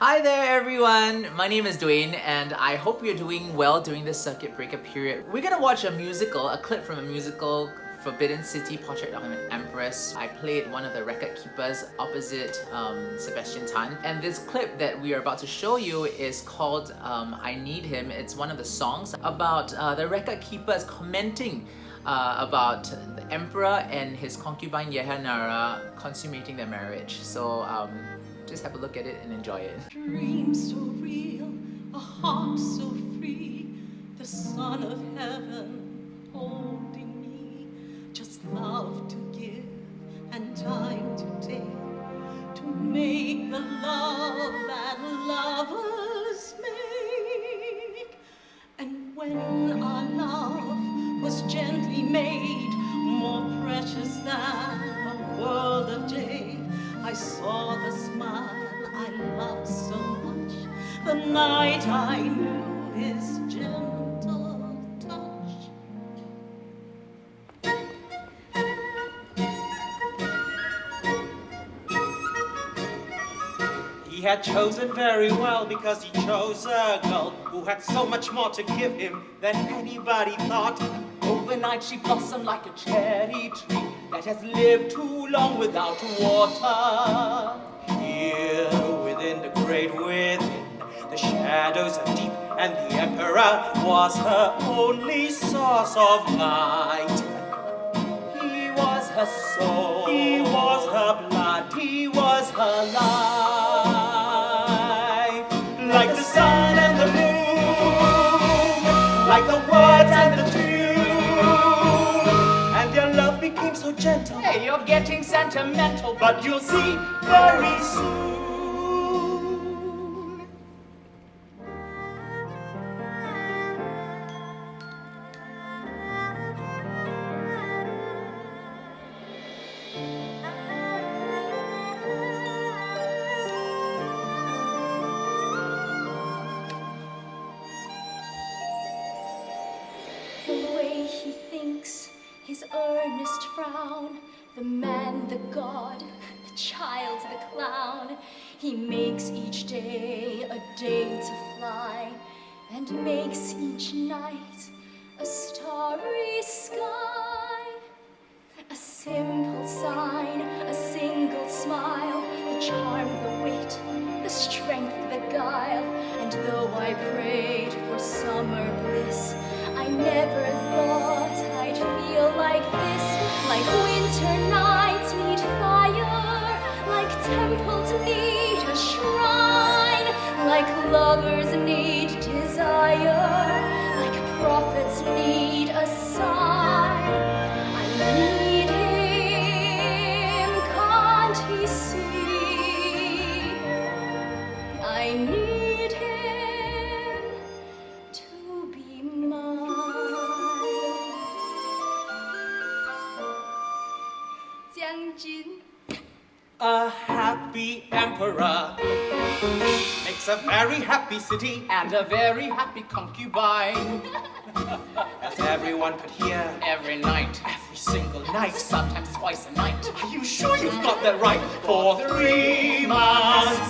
Hi there everyone! My name is Dwayne and I hope you're doing well during this circuit breaker period. We're gonna watch a clip from a musical, Forbidden City, Portrait of an Empress. I played one of the record keepers opposite Sebastian Tan, and this clip that we are about to show you is called I Need Him. It's one of the songs about the record keepers commenting about the emperor and his concubine Yehanara consummating their marriage. So just have a look at it and enjoy it. Dreams so real, a heart so free, the Son of Heaven holding me, just love to give and time to take, to make the love that lovers make. And when our love was gently made, more precious than a world of jade, I saw the smile I loved so much, the night I knew his gentle touch. He had chosen very well, because he chose a girl who had so much more to give him than anybody thought. Overnight she blossomed like a cherry tree that has lived too long without water. Here within the great within, the shadows are deep, and the emperor was her only source of light. He was her soul, He was her blood, he was her life. like the sun and the moon, like the words and the tune, and their love became so gentle. Hey, you're getting sentimental, But you'll see very soon. The way he thinks, his earnest frown, the man, the god, the child, the clown. He makes each day a day to fly, and makes each night a starry sky. A simple sign, a single smile, the charm, the wit, the strength, the guile. And though I prayed for summer bliss, I never thought I'd feel like this. Like winter nights need fire, like temples need a shrine, like lovers need desire, like prophets need a sign. I need him, can't he see? I need him to be mine. 将军 A happy emperor makes a very happy city, and a very happy concubine. as everyone could hear Every night, every single night. sometimes twice a night. Are you sure you've got that right? For 3 months.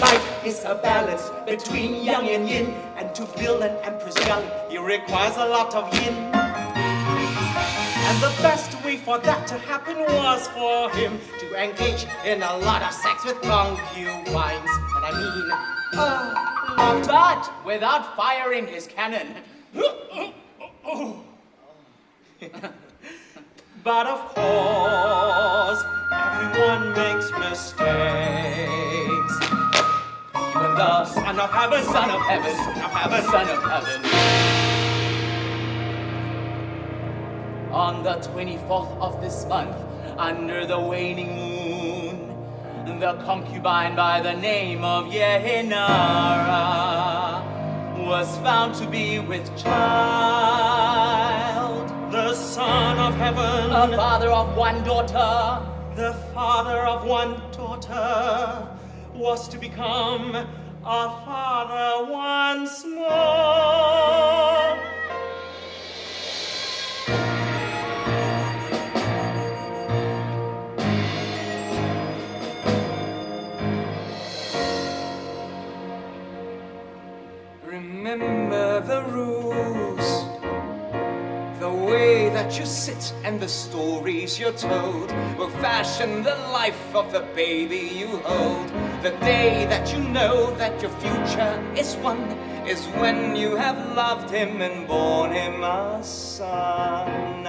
Life is a balance between yang and yin, and to build an empress young, it requires a lot of yin. And the best way for that to happen was for him to engage in a lot of sex with concubines. And I mean, But without firing his cannon. but of course, everyone makes mistakes. Even the Son of Heaven, Son of heaven, Son of Heaven, Son of heaven. On the 24th of this month, under the waning moon, the concubine by the name of Yehanara was found to be with child. the Son of Heaven, A father of one daughter, the father of one daughter, was to become a father once more. the rules. The way that you sit and the stories you're told will fashion the life of the baby you hold. The day that you know that your future is one is when you have loved him and born him a son.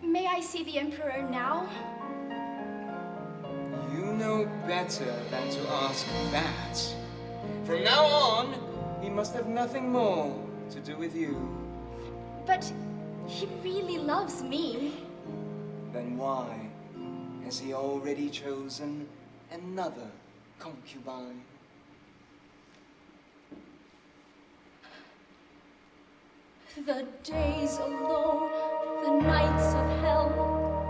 May I see the Emperor now? You know better than to ask that. From now on, he must have nothing more to do with you. But he really loves me. Then why has he already chosen another concubine? The days alone, the nights of hell,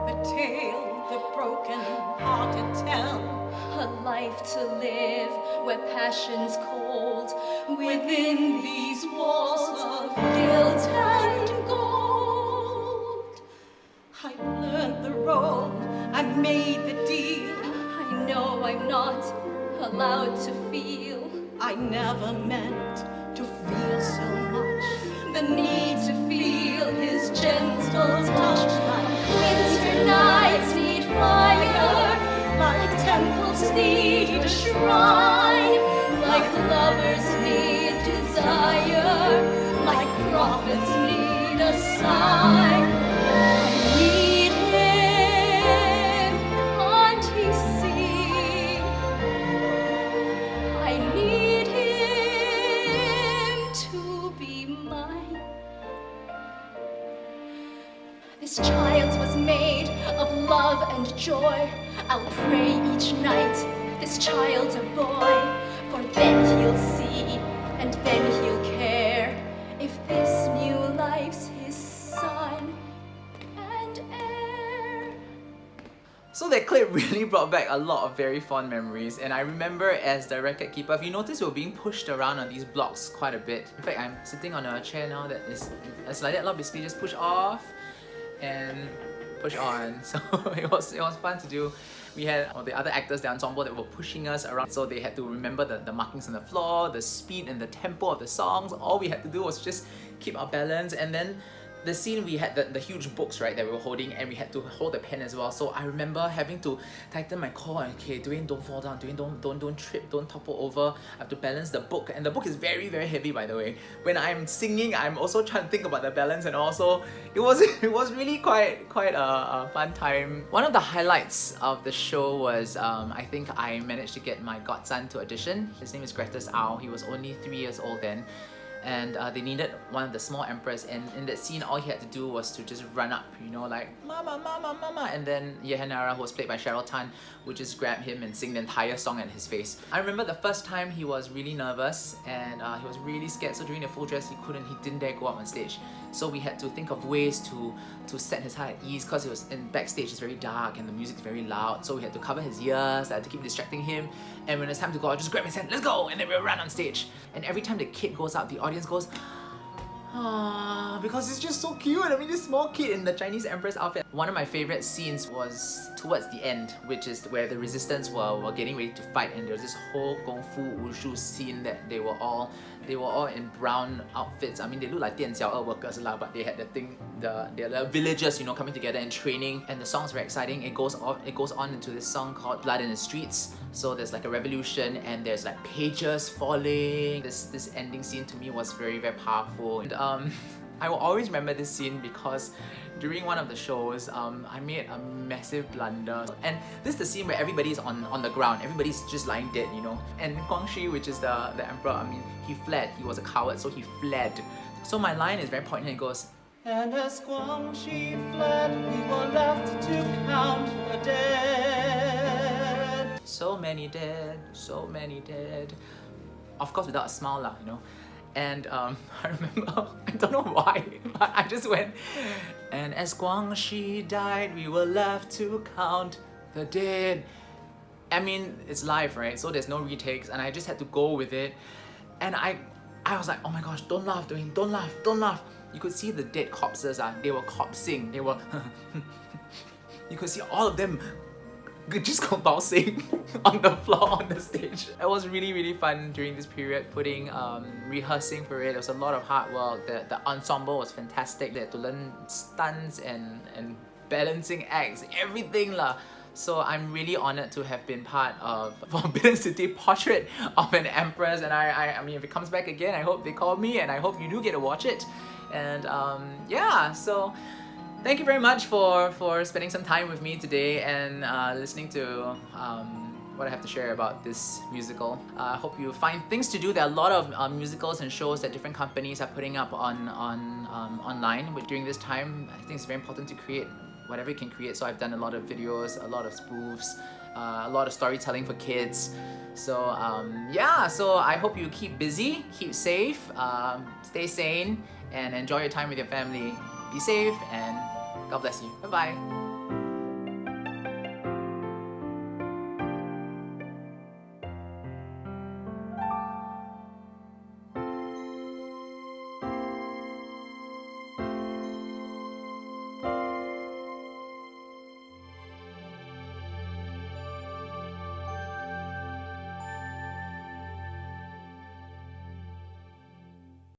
The tale the broken-hearted tell. a life to live where passion's cold, within these walls of guilt and gold. I learned the role, I made the deal. I know I'm not allowed to feel I never meant to feel so much. the need to feel his gentle touch. Like winter nights need fire, like temples need a shrine, like lovers need desire, like prophets need a sign. I need him, can't he see? I need him to be mine. This child was made of love and joy. I'll pray each night, this child's a boy. For then he'll see, and then he'll care, if this new life's his son and heir. So that clip really brought back a lot of very fond memories, and I remember as the record keeper, if you notice, we were being pushed around on these blocks quite a bit. In fact, I'm sitting on a chair now that is like that, basically just push off and push on. So it was fun to do. We had all the other actors, the ensemble, that were pushing us around, so they had to remember the markings on the floor, the speed and the tempo of the songs. All we had to do was just keep our balance. And then the scene, we had the huge books, right, that we were holding, and we had to hold the pen as well. So I remember having to tighten my core and, okay, Dwayne, don't fall down, Dwayne, don't trip, don't topple over. I have to balance the book, and the book is very, very heavy, by the way. When I'm singing, I'm also trying to think about the balance, and also it was really quite a fun time. One of the highlights of the show was I think I managed to get my godson to audition. His name is Gretas Au. He was only 3 years old then. And they needed one of the small Empress, and in that scene all he had to do was to just run up, you know, like mama, mama, mama, and then Yehanara, who was played by Cheryl Tan, would just grab him and sing the entire song at his face. I remember the first time he was really nervous and he was really scared, so during the full dress he didn't dare go up on stage. So we had to think of ways to set his heart at ease, because it was in backstage, it's very dark and the music's very loud, so we had to cover his ears, I had to keep distracting him, and when it's time to go, I'll just grab his hand, let's go, and then we'll run on stage. And every time the kid goes out, the audience goes, ah, because it's just so cute. I mean, this small kid in the Chinese Empress outfit. One of my favorite scenes was towards the end, which is where the resistance were getting ready to fight, and there was this whole Kung Fu Wushu scene that they were all in brown outfits. I mean, they look like 店小二 workers lah, but they had the thing, the villagers, you know, coming together and training, and the song's very exciting. It goes on into this song called Blood in the Streets. So there's like a revolution, and there's like pages falling. This ending scene to me was very, very powerful. And I will always remember this scene because during one of the shows, I made a massive blunder. And this is the scene where everybody's on the ground, everybody's just lying dead, you know. And Guangxi, which is the emperor, I mean, he fled. He was a coward, so he fled. So my line is very poignant. It goes, And as Guangxi fled, we were left to count the dead. so many dead, so many dead. Of course, without a smile lah, you know. And I remember, I don't know why, but I just went, and as Guangxi died, we were left to count the dead. I mean, it's live, right? So there's no retakes, and I just had to go with it. And I was like, oh my gosh, don't laugh, Dwayne, don't laugh, don't laugh. You could see the dead corpses, they were corpsing, they were, you could see all of them just go bouncing on the floor on the stage. It was really, really fun during this period, rehearsing for it. It was a lot of hard work. The ensemble was fantastic. They had to learn stunts and balancing acts, everything lah. So I'm really honored to have been part of Forbidden City Portrait of an Empress, and I mean, if it comes back again, I hope they call me, and I hope you do get to watch it. And yeah, so thank you very much for spending some time with me today and listening to what I have to share about this musical. I hope you find things to do. There are a lot of musicals and shows that different companies are putting up online. But during this time, I think it's very important to create whatever you can create. So I've done a lot of videos, a lot of spoofs, a lot of storytelling for kids. So yeah, so I hope you keep busy, keep safe, stay sane, and enjoy your time with your family. Be safe, and God bless you. Bye bye.